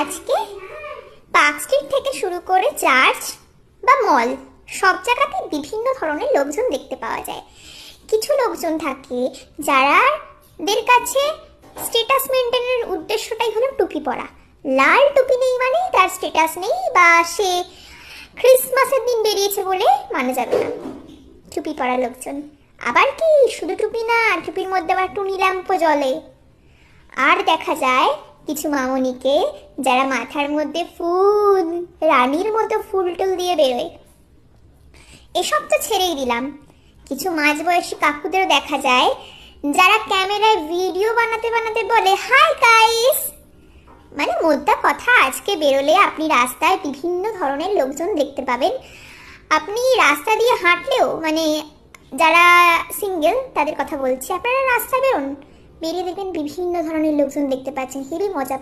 আজকে park street থেকে শুরু করে চার্চ বা মল সব জায়গাতে বিভিন্ন ধরনের লোকজন দেখতে পাওয়া যায়। কিছু লোকজন থাকে যারাদের কাছে স্ট্যাটাস মেনটেনের উদ্দেশ্যটাই হলো টুপি পরা। লাল টুপি নেই মানে তার স্ট্যাটাস নেই, বা সে ক্রিসমাসের দিন বেরিয়েছে বলে মানা যাবে না। টুপি পরা লোকজন। আবার কি শুধু টুপি না, টুপির মধ্যে আবার টুনি ল্যাম্পও জ্বলে। আর দেখা যায় কিছু মামনিকে যারা মাথার মধ্যে ফুল, রানীর মতো ফুল টুল দিয়ে বেরোয়। এসব তো ছেড়েই দিলাম, কিছু মাঝবয়সী কাকুদেরও দেখা যায় যারা ক্যামেরায় ভিডিও বানাতে বানাতে বলে হাই গাইস। মানে মোদ্দা কথা, আজকে বেরোলে আপনি রাস্তায় বিভিন্ন ধরনের লোকজন দেখতে পাবেন। আপনি রাস্তা দিয়ে হাঁটলেও, মানে যারা সিঙ্গেল তাদের কথা বলছি, আপনারা রাস্তা বেরোন, বেরিয়ে দেখবেন বিভিন্ন ধরনের লোকজন দেখতে পাচ্ছেন, হেবি মজা।